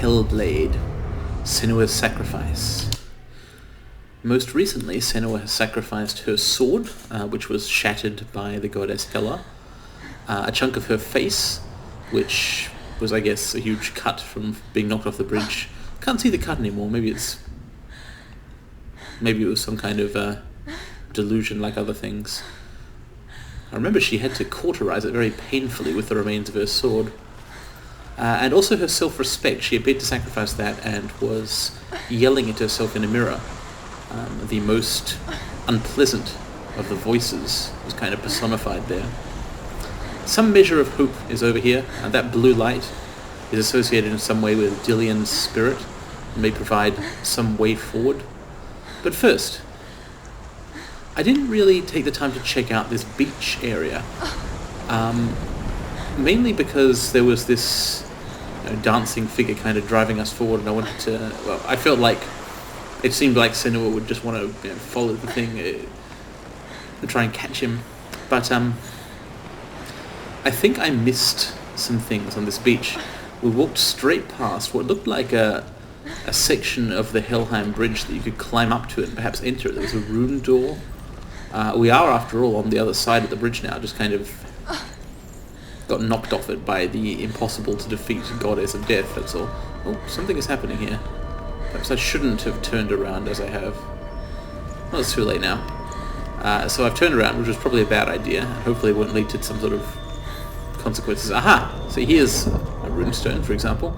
Hellblade, Senua's Sacrifice. Most recently, Senua has sacrificed her sword, which was shattered by the goddess Hela, a chunk of her face, which was, I guess, a huge cut from being knocked off the bridge. Can't see the cut anymore. Maybe it was some kind of delusion like other things. I remember she had to cauterize it very painfully with the remains of her sword. And also her self-respect. She appeared to sacrifice that and was yelling at herself in a mirror. The most unpleasant of the voices was kind of personified there. Some measure of hope is over here, and that blue light is associated in some way with Dillian's spirit and may provide some way forward. But first, I didn't really take the time to check out this beach area, mainly because there was this dancing figure kind of driving us forward, and I wanted to, well, I felt like it seemed like Senua would just want to follow the thing and try and catch him. But I think I missed some things on this beach. We walked straight past what looked like a section of the Helheim Bridge that you could climb up to it and perhaps enter it. There was a rune door. We are, after all, on the other side of the bridge now, just kind of got knocked off it by the impossible to defeat goddess of death, that's all. Oh, something is happening here. Perhaps I shouldn't have turned around as I have. Well, it's too late now. So I've turned around, which was probably a bad idea. Hopefully it won't lead to some sort of consequences. Aha! So here's a runestone, for example.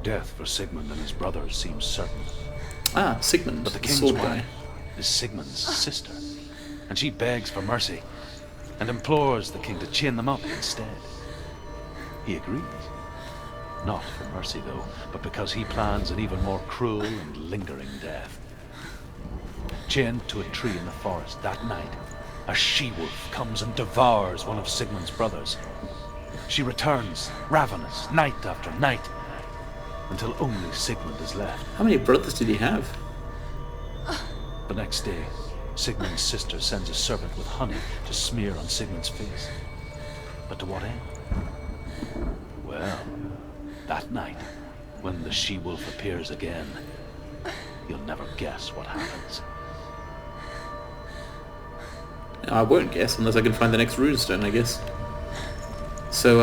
Death for Sigmund and his brothers seems certain. Ah, Sigmund, but the the king's sword wife guy. is Sigmund's sister, and she begs for mercy and implores the king to chain them up instead. He agrees. Not for mercy, though, but because he plans an even more cruel and lingering death. Chained to a tree in the forest that night, a she-wolf comes and devours one of Sigmund's brothers. She returns, ravenous, night after night, until only Sigmund is left. How many brothers did he have? The next day, Sigmund's sister sends a servant with honey to smear on Sigmund's face. But to what end? Well, that night, when the she-wolf appears again, you'll never guess what happens. I won't guess unless I can find the next runestone, I guess. So,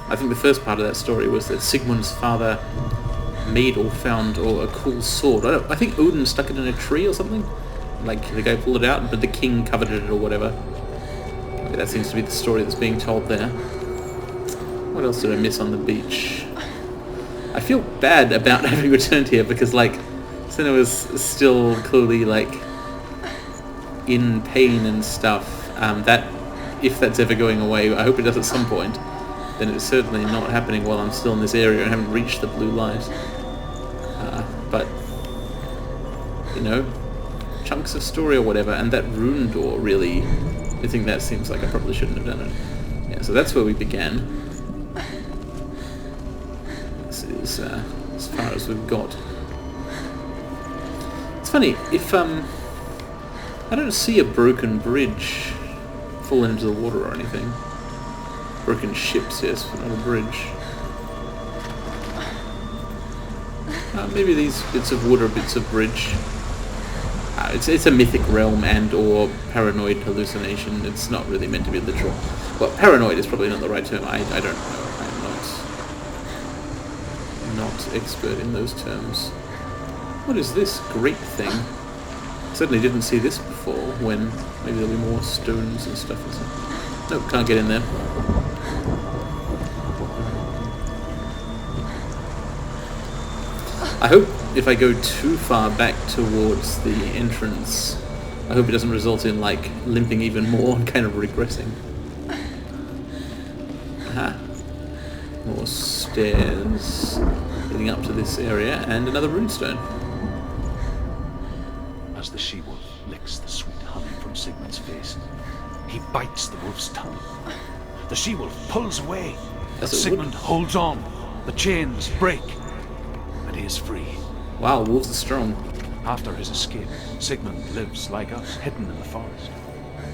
I think the first part of that story was that Sigmund's father made or found a cool sword. I think Odin stuck it in a tree or something. Like, the guy pulled it out, but the king coveted it or whatever. Okay, that seems to be the story that's being told there. What else did I miss on the beach? I feel bad about having returned here because, like, Senua's still clearly, like, in pain and stuff. That, if that's ever going away, I hope it does at some point, then it's certainly not happening while I'm still in this area and haven't reached the blue light. But, you know, chunks of story or whatever, and that rune door really, I think that seems like I probably shouldn't have done it. Yeah, so that's where we began. This is as far as we've got. It's funny, if I don't see a broken bridge falling into the water or anything. Broken ships, yes, but not a bridge. Maybe these bits of wood are bits of bridge. It's a mythic realm and or paranoid hallucination. It's not really meant to be literal. Well, paranoid is probably not the right term. I don't know. I'm not expert in those terms. What is this great thing? Certainly didn't see this before, when maybe there'll be more stones and stuff. Nope, can't get in there. I hope if I go too far back towards the entrance, I hope it doesn't result in, like, limping even more and kind of regressing. Aha. More stairs leading up to this area, and another runestone. As the she-wolf licks the sweet honey from Sigmund's face, he bites the wolf's tongue. The she-wolf pulls away, but Sigmund holds on. The chains break, and he is free. Wow, wolves are strong. After his escape, Sigmund lives like us, hidden in the forest.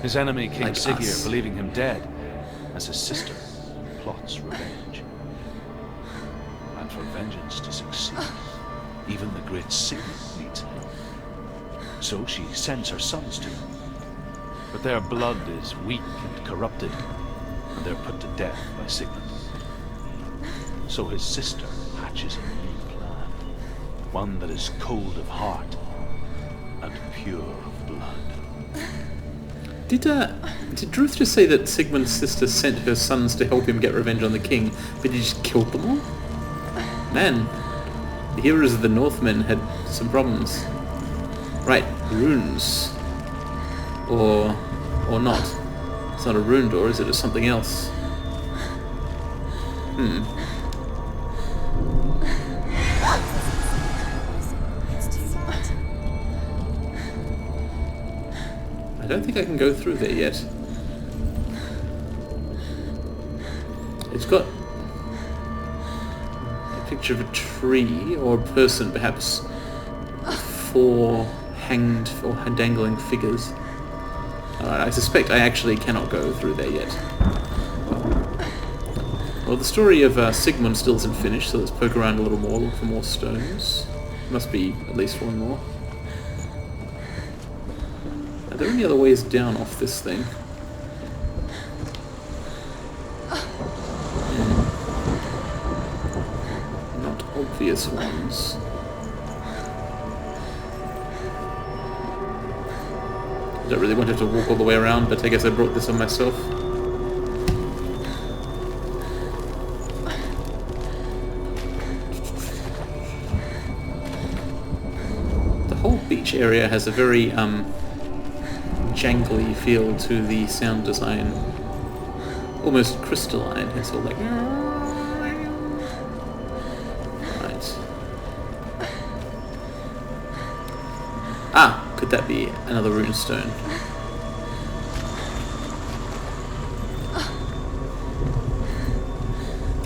His enemy, King Like Siggeir, us. believing him dead, as his sister plots revenge. And for vengeance to succeed, even the great Sigmund needs help. So she sends her sons to him. But their blood is weak and corrupted, and they're put to death by Sigmund. So his sister hatches a new plan, one that is cold of heart and pure of blood. Did Druth just say that Sigmund's sister sent her sons to help him get revenge on the king, but he just killed them all? Man, the heroes of the Northmen had some problems. Right, runes. Or not. It's not a rune door, is it? It's something else. I don't think I can go through there yet. It's got a picture of a tree or a person, perhaps 4 hanged or dangling figures. Alright, I suspect I actually cannot go through there yet. Well, the story of Sigmund still isn't finished, so let's poke around a little more, look for more stones. Must be at least one more. Are there any other ways down off this thing? Not obvious ones. I don't really want to have to walk all the way around, but I guess I brought this on myself. The whole beach area has a very jangly feel to the sound design. Almost crystalline. It's all like... Right. Ah! Could that be another runestone?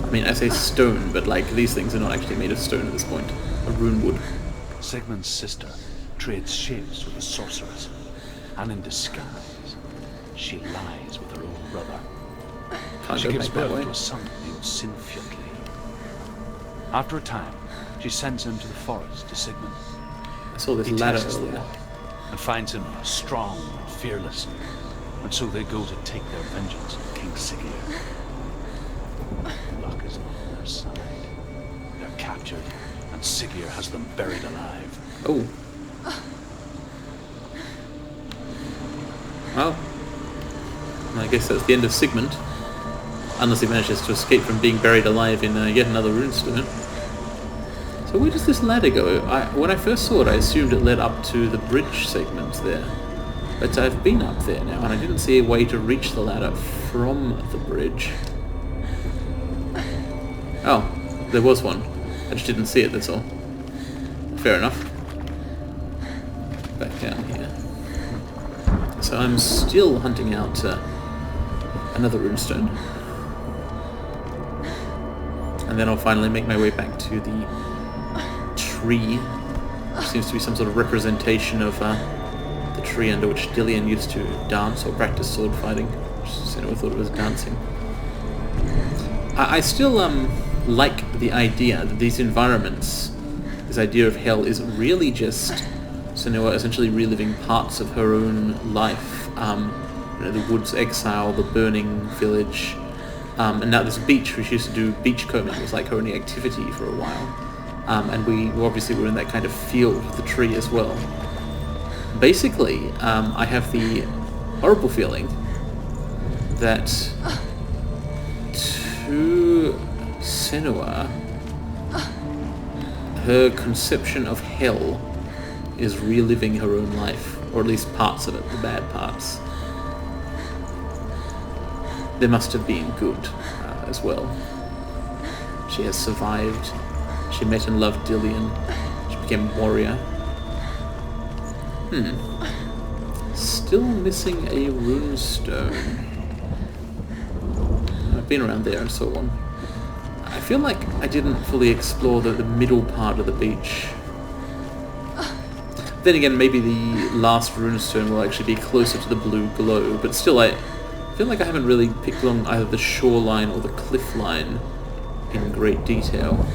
I mean, I say stone, but like, these things are not actually made of stone at this point. A rune wood. Sigmund's sister trades shapes with a sorceress, and in disguise, she lies with her own brother. She gives birth to a son named Sinfjotli. After a time, she sends him to the forest to Sigmund. I saw this He ladder tests the earlier. boy and finds him strong and fearless, and so they go to take their vengeance on King Sigurd. Luck is not on their side. They're captured, and Sigurd has them buried alive. Oh. Well, I guess that's the end of Sigmund. Unless he manages to escape from being buried alive in yet another runestone. So where does this ladder go? When I first saw it, I assumed it led up to the bridge segment there. But I've been up there now, and I didn't see a way to reach the ladder from the bridge. Oh, there was one. I just didn't see it, that's all. Fair enough. Back down here. So I'm still hunting out another runestone. And then I'll finally make my way back to the tree, which seems to be some sort of representation of the tree under which Dillian used to dance or practice sword fighting. I never thought it was dancing. I still like the idea that these environments, this idea of hell, is really just Senua essentially reliving parts of her own life. The woods exile, the burning village, and now this beach, where she used to do beachcombing, was like her only activity for a while. And we obviously were in that kind of field with the tree as well. Basically, I have the horrible feeling that to Senua, her conception of hell is reliving her own life, or at least parts of it, the bad parts. There must have been good as well. She has survived. She met and loved Dillian. She became a warrior. Still missing a runestone. I've been around there and saw one. I feel like I didn't fully explore the middle part of the beach. Then again, maybe the last runestone will actually be closer to the blue glow, but still I feel like I haven't really picked along either the shoreline or the cliff line in great detail.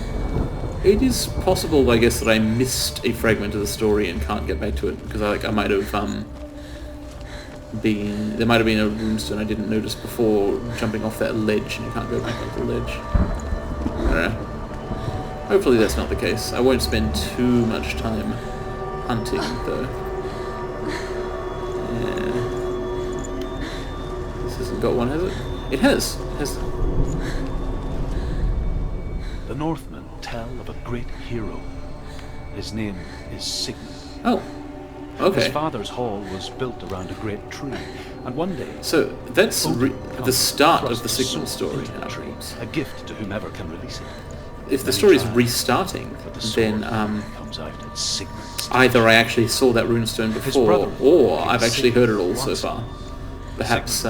It is possible, I guess, that I missed a fragment of the story and can't get back to it because I might have there might have been a runestone I didn't notice before jumping off that ledge, and you can't go back off the ledge. I don't know. Hopefully that's not the case. I won't spend too much time hunting, though. Yeah. This hasn't got one, has it? It has. It has. The Northmen tell of a great hero. His name is Sigmund. Oh. Okay. His father's hall was built around a great tree, and one day... So that's the start of the Sigmund story. A gift to whomever can release it. If the story is restarting, then either I actually saw that runestone before, or I've actually heard it all so far. Perhaps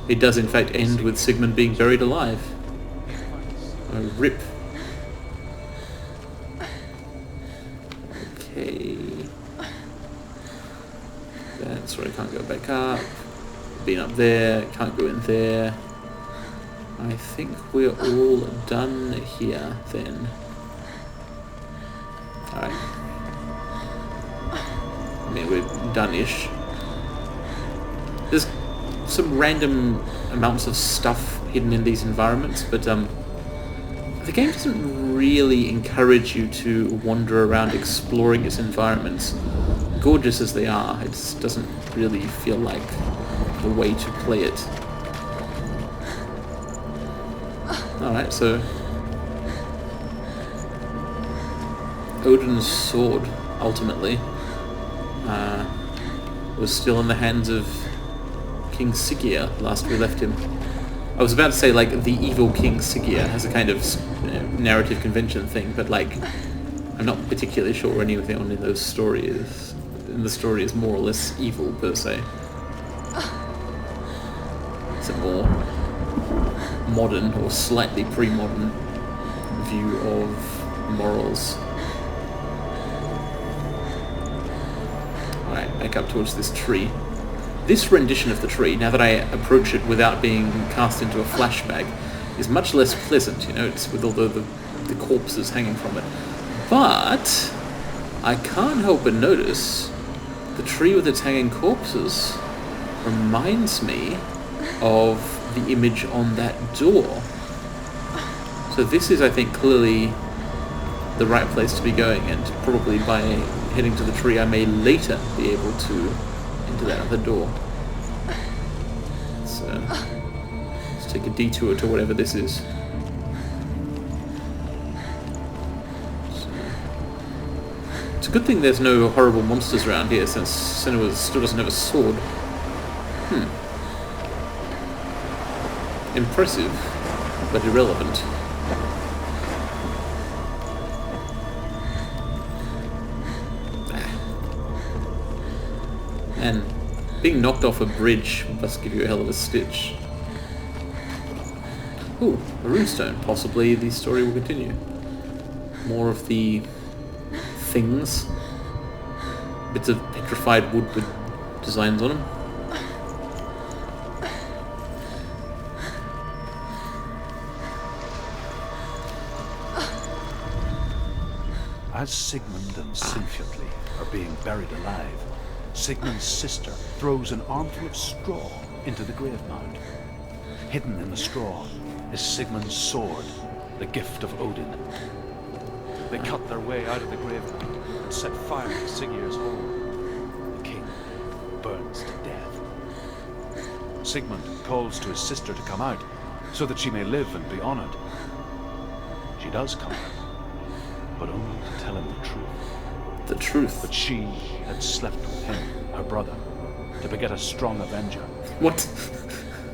it does in fact end with Sigmund being buried alive. Oh, rip. Okay. That's where I can't go back up. Been up there, can't go in there. I think we're all done here, then. Alright. I mean, we're done-ish. There's some random amounts of stuff hidden in these environments, but the game doesn't really encourage you to wander around exploring its environments. Gorgeous as they are, it just doesn't really feel like the way to play it. Alright, so Odin's sword, ultimately, was still in the hands of King Siggeir last we left him. I was about to say, like, the evil King Siggeir has a kind of narrative convention thing, but, like, I'm not particularly sure anything on in those stories. In the story is more or less evil, per se. It's a more modern or slightly pre-modern view of morals. Alright, back up towards this tree. This rendition of the tree, now that I approach it without being cast into a flashback, is much less pleasant, you know, it's with all the corpses hanging from it. But I can't help but notice the tree with its hanging corpses reminds me of the image on that door. So this is, I think, clearly the right place to be going, and probably by heading to the tree I may later be able to enter that other door. So let's take a detour to whatever this is. It's a good thing there's no horrible monsters around here, since Senua still doesn't have a sword. Impressive, but irrelevant. And being knocked off a bridge must give you a hell of a stitch. Ooh, a runestone. Possibly the story will continue. More of the things. Bits of petrified wood with designs on them. As Sigmund and Sinfjotli are being buried alive, Sigmund's sister throws an armful of straw into the grave mound. Hidden in the straw is Sigmund's sword, the gift of Odin. They cut their way out of the grave mound and set fire to Siggeir's home. The king burns to death. Sigmund calls to his sister to come out so that she may live and be honored. She does come out, but only to tell him the truth. The truth? But she had slept with him, her brother, to beget a strong avenger. What?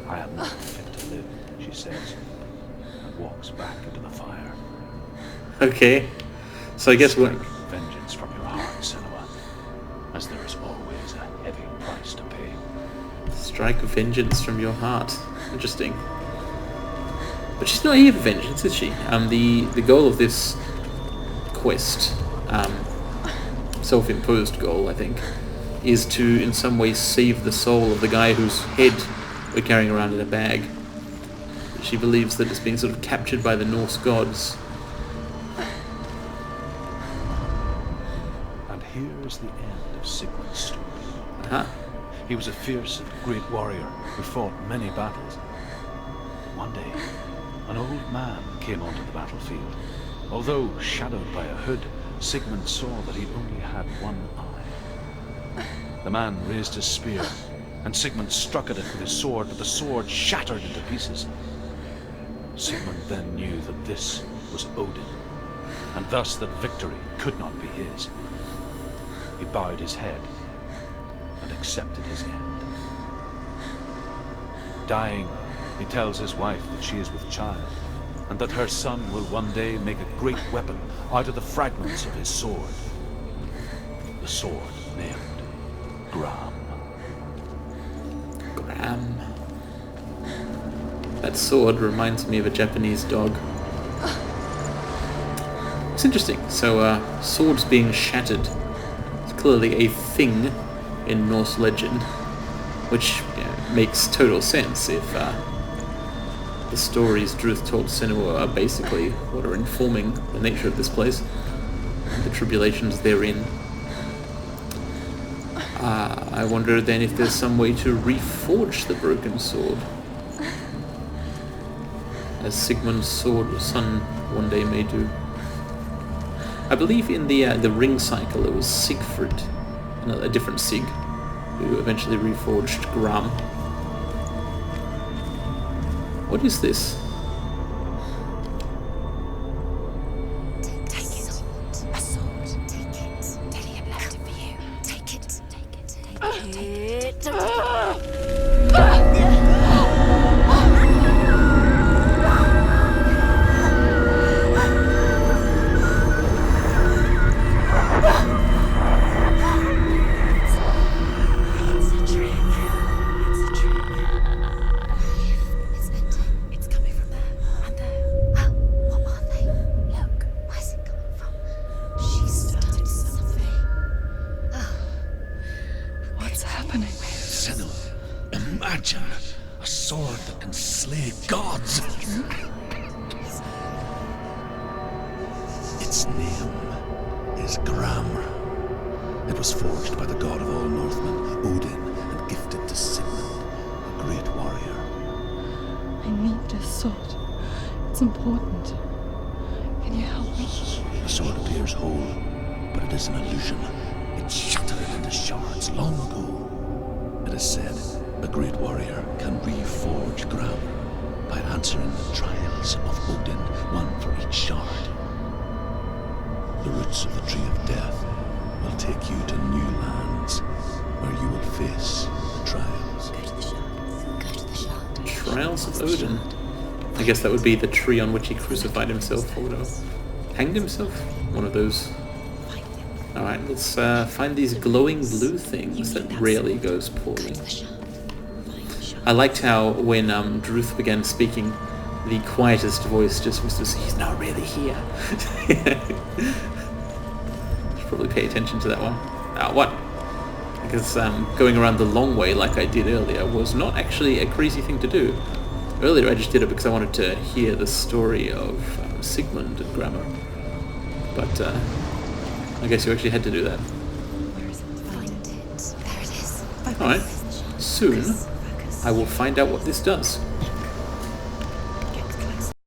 I am not fit to live, she says, and walks back into the fire. Okay. So I guess we're... vengeance from your heart, Senua, as there is always a heavy price to pay. Strike vengeance from your heart. Interesting. But she's not here for vengeance, is she? The goal of this quest, self-imposed goal, I think, is to in some way save the soul of the guy whose head we're carrying around in a bag. She believes that it's being sort of captured by the Norse gods. here is the end of Sigmund's story. Aha. He was a fierce and great warrior who fought many battles. One day, an old man came onto the battlefield. Although shadowed by a hood, Sigmund saw that he only had one eye. The man raised his spear, and Sigmund struck at it with his sword, but the sword shattered into pieces. Sigmund then knew that this was Odin, and thus that victory could not be his. He bowed his head and accepted his end. Dying, he tells his wife that she is with child, and that her son will one day make a great weapon out of the fragments of his sword. The sword named Gram. Gram. That sword reminds me of a Japanese dog. It's interesting. So, swords being shattered. It's clearly a thing in Norse legend, which makes total sense if the stories Druth told Senua are basically what are informing the nature of this place, the tribulations therein. I wonder then if there's some way to reforge the broken sword, as Sigmund's son one day may do. I believe in the ring cycle it was Siegfried, a different Sig, who eventually reforged Gram. What is this? Take it. A sword. Take it. Daddy, I left it for you. Take it. Take it. Take it. Take it. A sword that can slay gods. Its name is Gram. It was forged by the god of all Northmen, Odin, and gifted to Sigmund, a great warrior. I need this sword. It's important. Can you help me? The sword appears whole, but it is an illusion. It shattered into shards long ago. It is said a great warrior can reforge Gram by answering the trials of Odin, one for each shard. The roots of the Tree of Death will take you to new lands where you will face the trials. Go to the shard. Go to the shard. Trials of Odin. I guess that would be the tree on which he crucified himself or whatever. Hanged himself? One of those. Alright, let's find these glowing blue things that rarely goes poorly. I liked how when Druth began speaking, the quietest voice just was to say, he's not really here. Should probably pay attention to that one. What? Because going around the long way like I did earlier was not actually a crazy thing to do. Earlier I just did it because I wanted to hear the story of Sigmund and Grammar. But I guess you actually had to do that. Where is it? Find it. There it is. Alright, soon I will find out what this does.